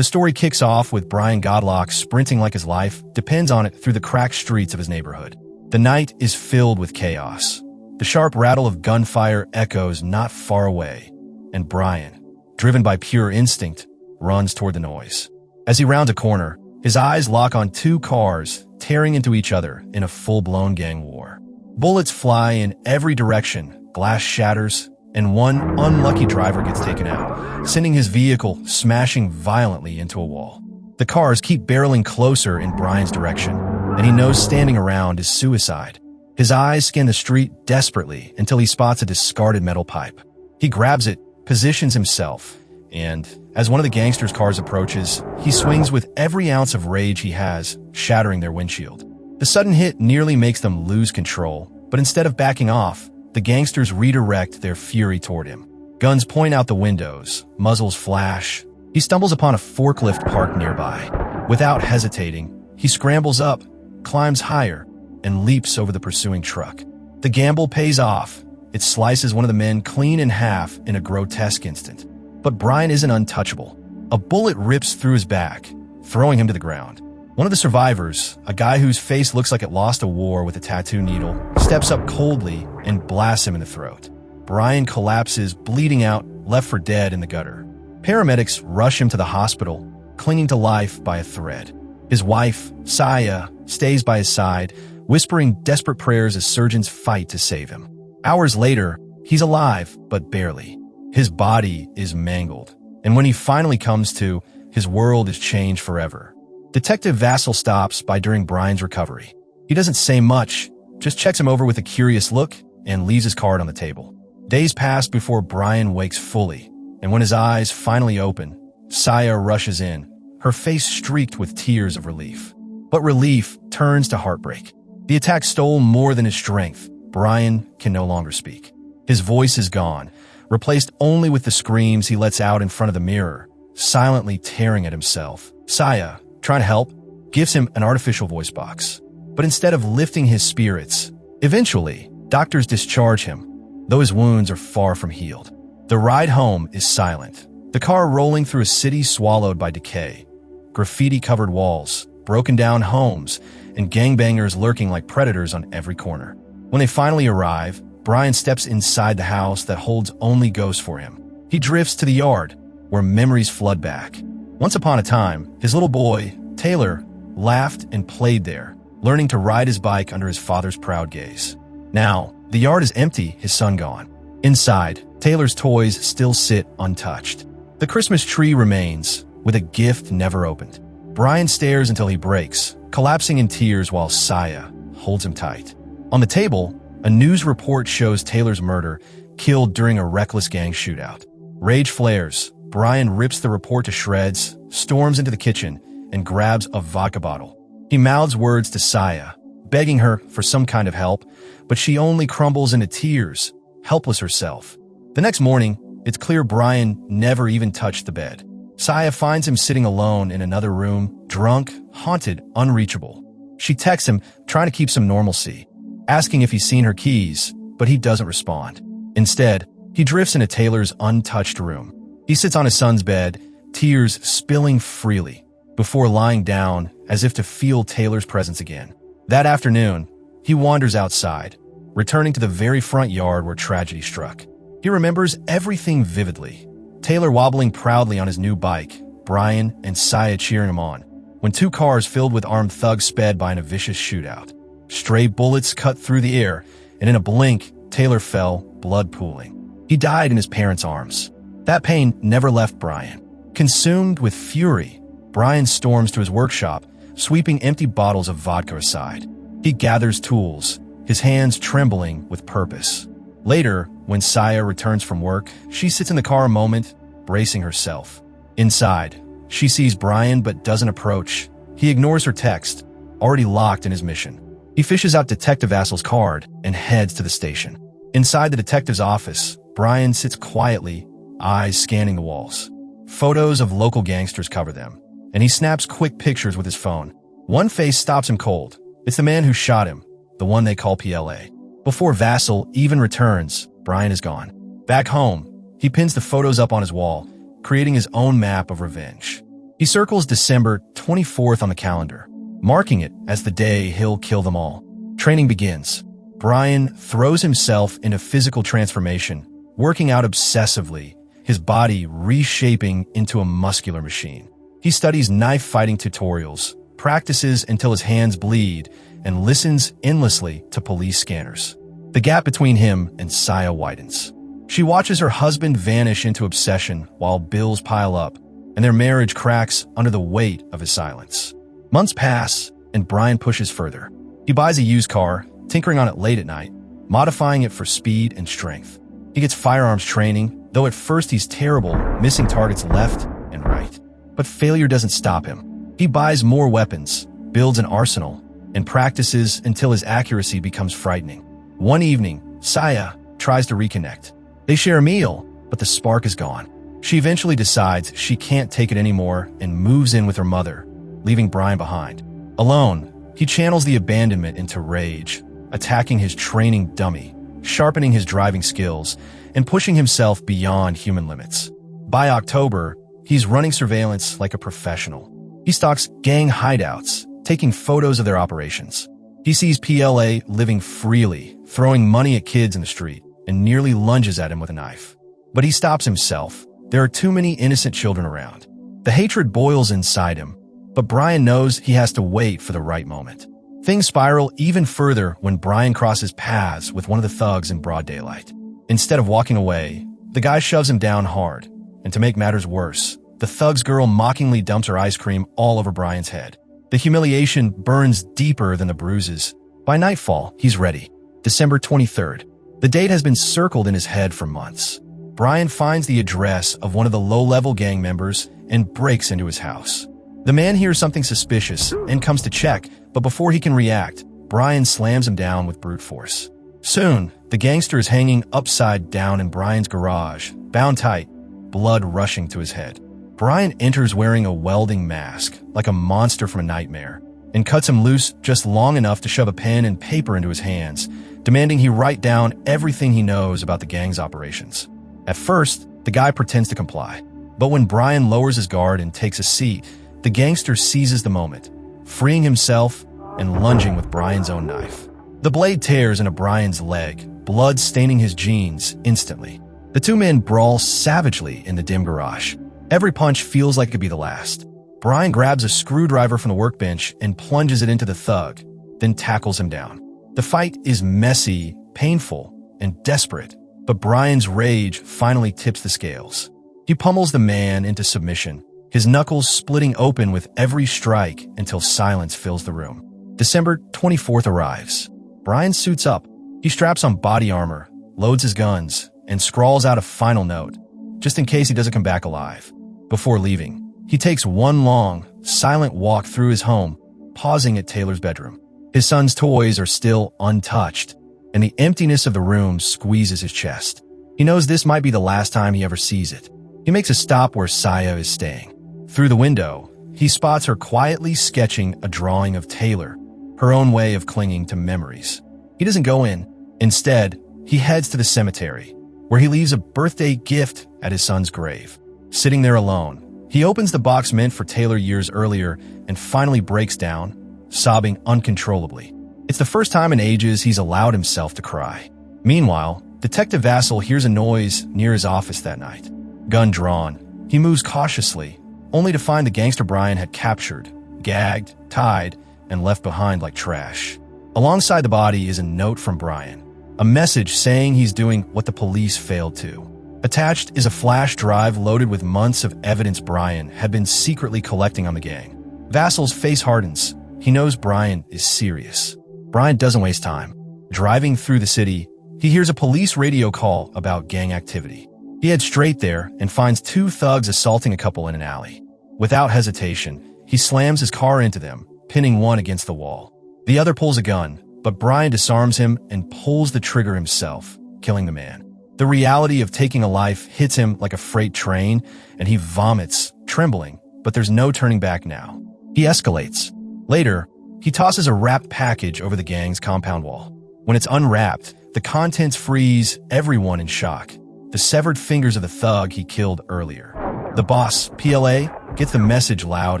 The story kicks off with Brian Godlock sprinting like his life depends on it through the cracked streets of his neighborhood. The night is filled with chaos. The sharp rattle of gunfire echoes not far away, and Brian, driven by pure instinct, runs toward the noise. As he rounds a corner, his eyes lock on two cars tearing into each other in a full-blown gang war. Bullets fly in every direction, glass shatters, and one unlucky driver gets taken out, sending his vehicle smashing violently into a wall. The cars keep barreling closer in Brian's direction, and he knows standing around is suicide. His eyes scan the street desperately until he spots a discarded metal pipe. He grabs it, positions himself, and, as one of the gangsters' cars approaches, he swings with every ounce of rage he has, shattering their windshield. The sudden hit nearly makes them lose control, but instead of backing off, the gangsters redirect their fury toward him. Guns point out the windows, muzzles flash. He stumbles upon a forklift parked nearby. Without hesitating, he scrambles up, climbs higher, and leaps over the pursuing truck. The gamble pays off. It slices one of the men clean in half in a grotesque instant. But Brian isn't untouchable. A bullet rips through his back, throwing him to the ground. One of the survivors, a guy whose face looks like it lost a war with a tattoo needle, steps up coldly and blasts him in the throat. Brian collapses, bleeding out, left for dead in the gutter. Paramedics rush him to the hospital, clinging to life by a thread. His wife, Saya, stays by his side, whispering desperate prayers as surgeons fight to save him. Hours later, he's alive, but barely. His body is mangled, and when he finally comes to, his world is changed forever. Detective Vassal stops by during Brian's recovery. He doesn't say much, just checks him over with a curious look and leaves his card on the table. Days pass before Brian wakes fully, and when his eyes finally open, Saya rushes in, her face streaked with tears of relief. But relief turns to heartbreak. The attack stole more than his strength. Brian can no longer speak. His voice is gone, replaced only with the screams he lets out in front of the mirror, silently tearing at himself. Saya, trying to help, gives him an artificial voice box. But instead of lifting his spirits, eventually, doctors discharge him, though his wounds are far from healed. The ride home is silent. The car rolling through a city swallowed by decay. Graffiti-covered walls, broken down homes, and gangbangers lurking like predators on every corner. When they finally arrive, Brian steps inside the house that holds only ghosts for him. He drifts to the yard, where memories flood back. Once upon a time, his little boy, Taylor, laughed and played there, learning to ride his bike under his father's proud gaze. Now, the yard is empty, his son gone. Inside, Taylor's toys still sit untouched. The Christmas tree remains, with a gift never opened. Brian stares until he breaks, collapsing in tears while Saya holds him tight. On the table, a news report shows Taylor's murder, killed during a reckless gang shootout. Rage flares. Brian rips the report to shreds, storms into the kitchen, and grabs a vodka bottle. He mouths words to Saya, begging her for some kind of help, but she only crumbles into tears, helpless herself. The next morning, it's clear Brian never even touched the bed. Saya finds him sitting alone in another room, drunk, haunted, unreachable. She texts him, trying to keep some normalcy, asking if he's seen her keys, but he doesn't respond. Instead, he drifts into Taylor's untouched room. He sits on his son's bed, tears spilling freely, before lying down as if to feel Taylor's presence again. That afternoon, he wanders outside, returning to the very front yard where tragedy struck. He remembers everything vividly. Taylor wobbling proudly on his new bike, Brian and Saya cheering him on, when two cars filled with armed thugs sped by in a vicious shootout. Stray bullets cut through the air, and in a blink, Taylor fell, blood pooling. He died in his parents' arms. That pain never left Brian. Consumed with fury, Brian storms to his workshop, sweeping empty bottles of vodka aside. He gathers tools, his hands trembling with purpose. Later, when Saya returns from work, she sits in the car a moment, bracing herself. Inside, she sees Brian but doesn't approach. He ignores her text, already locked in his mission. He fishes out Detective Vassal's card and heads to the station. Inside the detective's office, Brian sits quietly, eyes scanning the walls. Photos of local gangsters cover them, and he snaps quick pictures with his phone. One face stops him cold. It's the man who shot him, the one they call PLA. Before Vassal even returns, Brian is gone. Back home, he pins the photos up on his wall, creating his own map of revenge. He circles December 24th on the calendar, marking it as the day he'll kill them all. Training begins. Brian throws himself into physical transformation, working out obsessively, his body reshaping into a muscular machine. He studies knife fighting tutorials, practices until his hands bleed, and listens endlessly to police scanners. The gap between him and Saya widens. She watches her husband vanish into obsession while bills pile up, and their marriage cracks under the weight of his silence. Months pass, and Brian pushes further. He buys a used car, tinkering on it late at night, modifying it for speed and strength. He gets firearms training, though at first he's terrible, missing targets left and right. But failure doesn't stop him. He buys more weapons, builds an arsenal, and practices until his accuracy becomes frightening. One evening, Saya tries to reconnect. They share a meal, but the spark is gone. She eventually decides she can't take it anymore and moves in with her mother, leaving Brian behind. Alone, he channels the abandonment into rage, attacking his training dummy, sharpening his driving skills, and pushing himself beyond human limits. By October, he's running surveillance like a professional. He stalks gang hideouts, taking photos of their operations. He sees PLA living freely, throwing money at kids in the street, and nearly lunges at him with a knife. But he stops himself. There are too many innocent children around. The hatred boils inside him, but Brian knows he has to wait for the right moment. Things spiral even further when Brian crosses paths with one of the thugs in broad daylight. Instead of walking away, the guy shoves him down hard, and to make matters worse, the thug's girl mockingly dumps her ice cream all over Brian's head. The humiliation burns deeper than the bruises. By nightfall, he's ready. December 23rd. The date has been circled in his head for months. Brian finds the address of one of the low-level gang members and breaks into his house. The man hears something suspicious and comes to check, but before he can react, Brian slams him down with brute force. Soon, the gangster is hanging upside down in Brian's garage, bound tight, blood rushing to his head. Brian enters wearing a welding mask, like a monster from a nightmare, and cuts him loose just long enough to shove a pen and paper into his hands, demanding he write down everything he knows about the gang's operations. At first, the guy pretends to comply, but when Brian lowers his guard and takes a seat, the gangster seizes the moment, freeing himself and lunging with Brian's own knife. The blade tears into Brian's leg, blood staining his jeans instantly. The two men brawl savagely in the dim garage. Every punch feels like it could be the last. Brian grabs a screwdriver from the workbench and plunges it into the thug, then tackles him down. The fight is messy, painful, and desperate, but Brian's rage finally tips the scales. He pummels the man into submission, his knuckles splitting open with every strike until silence fills the room. December 24th arrives. Brian suits up. He straps on body armor, loads his guns, and scrawls out a final note, just in case he doesn't come back alive. Before leaving, he takes one long, silent walk through his home, pausing at Taylor's bedroom. His son's toys are still untouched, and the emptiness of the room squeezes his chest. He knows this might be the last time he ever sees it. He makes a stop where Saya is staying. Through the window, he spots her quietly sketching a drawing of Taylor, her own way of clinging to memories. He doesn't go in. Instead, he heads to the cemetery, where he leaves a birthday gift at his son's grave. Sitting there alone, he opens the box meant for Taylor years earlier and finally breaks down, sobbing uncontrollably. It's the first time in ages he's allowed himself to cry. Meanwhile, Detective Vassell hears a noise near his office that night. Gun drawn, he moves cautiously, only to find the gangster Brian had captured, gagged, tied, and left behind like trash. Alongside the body is a note from Brian, a message saying he's doing what the police failed to. Attached is a flash drive loaded with months of evidence Brian had been secretly collecting on the gang. Vassell's face hardens. He knows Brian is serious. Brian doesn't waste time. Driving through the city, he hears a police radio call about gang activity. He heads straight there and finds two thugs assaulting a couple in an alley. Without hesitation, he slams his car into them, pinning one against the wall. The other pulls a gun, but Brian disarms him and pulls the trigger himself, killing the man. The reality of taking a life hits him like a freight train, and he vomits, trembling, but there's no turning back now. He escalates. Later, he tosses a wrapped package over the gang's compound wall. When it's unwrapped, the contents freeze everyone in shock. The severed fingers of the thug he killed earlier. The boss, PLA, gets the message loud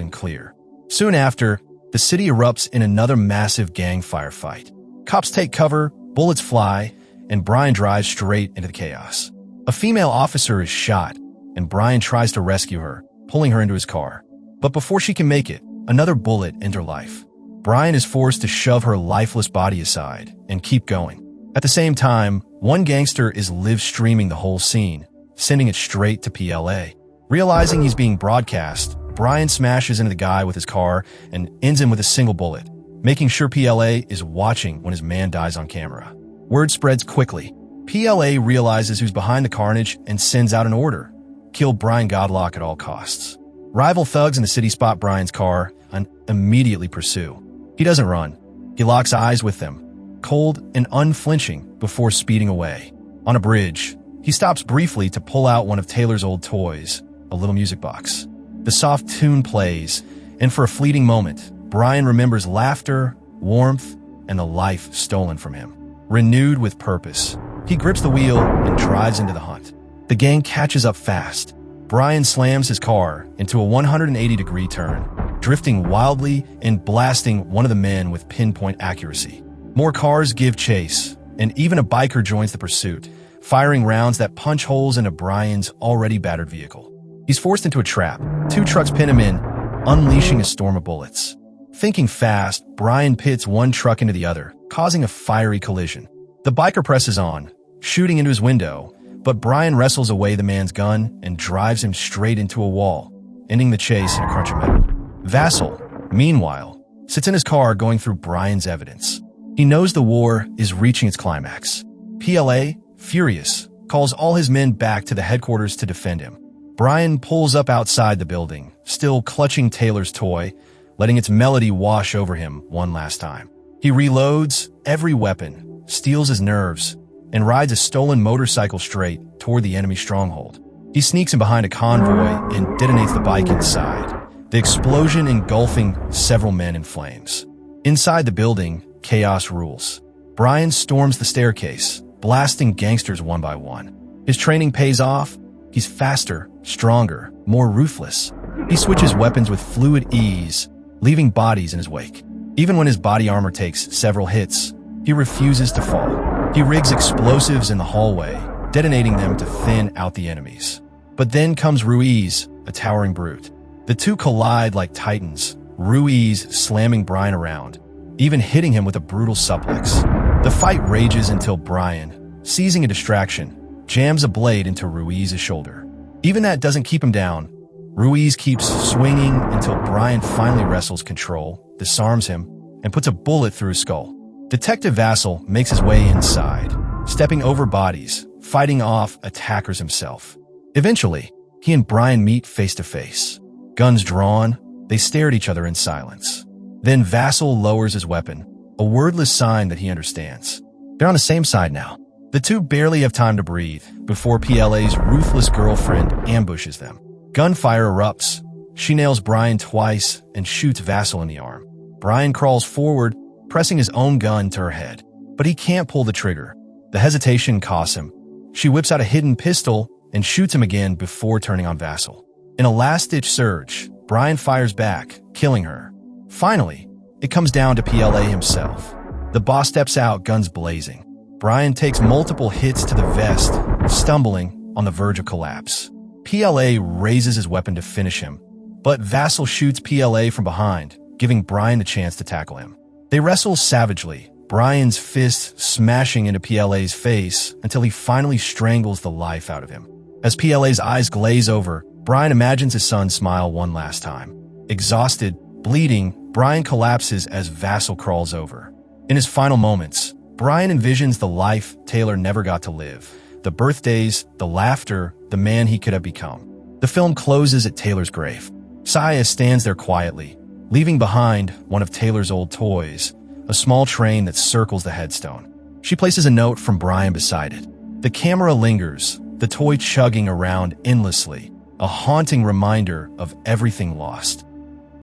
and clear. Soon after, the city erupts in another massive gang firefight. Cops take cover, bullets fly, and Brian drives straight into the chaos. A female officer is shot, and Brian tries to rescue her, pulling her into his car. But before she can make it, another bullet ends her life. Brian is forced to shove her lifeless body aside and keep going. At the same time, one gangster is live streaming the whole scene, sending it straight to PLA. Realizing he's being broadcast, Brian smashes into the guy with his car and ends him with a single bullet, making sure PLA is watching when his man dies on camera. Word spreads quickly. PLA realizes who's behind the carnage and sends out an order: kill Brian Godlock at all costs. Rival thugs in the city spot Brian's car and immediately pursue. He doesn't run. He locks eyes with them, cold and unflinching, before speeding away. On a bridge, he stops briefly to pull out one of Taylor's old toys, a little music box. The soft tune plays, and for a fleeting moment, Brian remembers laughter, warmth, and the life stolen from him. Renewed with purpose, he grips the wheel and drives into the hunt. The gang catches up fast. Brian slams his car into a 180-degree turn, drifting wildly and blasting one of the men with pinpoint accuracy. More cars give chase, and even a biker joins the pursuit, firing rounds that punch holes into Brian's already battered vehicle. He's forced into a trap. Two trucks pin him in, unleashing a storm of bullets. Thinking fast, Brian pits one truck into the other, causing a fiery collision. The biker presses on, shooting into his window, but Brian wrestles away the man's gun and drives him straight into a wall, ending the chase in a crunch of metal. Vassal, meanwhile, sits in his car going through Brian's evidence. He knows the war is reaching its climax. PLA, furious, calls all his men back to the headquarters to defend him. Brian pulls up outside the building, still clutching Taylor's toy, letting its melody wash over him one last time. He reloads every weapon, steals his nerves, and rides a stolen motorcycle straight toward the enemy stronghold. He sneaks in behind a convoy and detonates the bike inside, the explosion engulfing several men in flames. Inside the building, chaos rules. Brian storms the staircase, blasting gangsters one by one. His training pays off. He's faster, stronger, more ruthless. He switches weapons with fluid ease, leaving bodies in his wake. Even when his body armor takes several hits, he refuses to fall. He rigs explosives in the hallway, detonating them to thin out the enemies. But then comes Ruiz, a towering brute. The two collide like titans, Ruiz slamming Brian around, even hitting him with a brutal suplex. The fight rages until Brian, seizing a distraction, jams a blade into Ruiz's shoulder. Even that doesn't keep him down. Ruiz keeps swinging until Brian finally wrestles control, disarms him, and puts a bullet through his skull. Detective Vassal makes his way inside, stepping over bodies, fighting off attackers himself. Eventually, he and Brian meet face to face. Guns drawn, they stare at each other in silence. Then Vassal lowers his weapon, a wordless sign that he understands. They're on the same side now. The two barely have time to breathe before PLA's ruthless girlfriend ambushes them. Gunfire erupts. She nails Brian twice and shoots Vassal in the arm. Brian crawls forward, pressing his own gun to her head. But he can't pull the trigger. The hesitation costs him. She whips out a hidden pistol and shoots him again before turning on Vassal. In a last-ditch surge, Brian fires back, killing her. Finally, it comes down to PLA himself. The boss steps out, guns blazing. Brian takes multiple hits to the vest, stumbling on the verge of collapse. PLA raises his weapon to finish him, but Vassal shoots PLA from behind, giving Brian the chance to tackle him. They wrestle savagely, Brian's fist smashing into PLA's face until he finally strangles the life out of him. As PLA's eyes glaze over, Brian imagines his son smile one last time. Exhausted, bleeding, Brian collapses as Vassal crawls over. In his final moments, Brian envisions the life Taylor never got to live, the birthdays, the laughter, the man he could have become. The film closes at Taylor's grave. Saya stands there quietly, leaving behind one of Taylor's old toys, a small train that circles the headstone. She places a note from Brian beside it. The camera lingers, the toy chugging around endlessly, a haunting reminder of everything lost.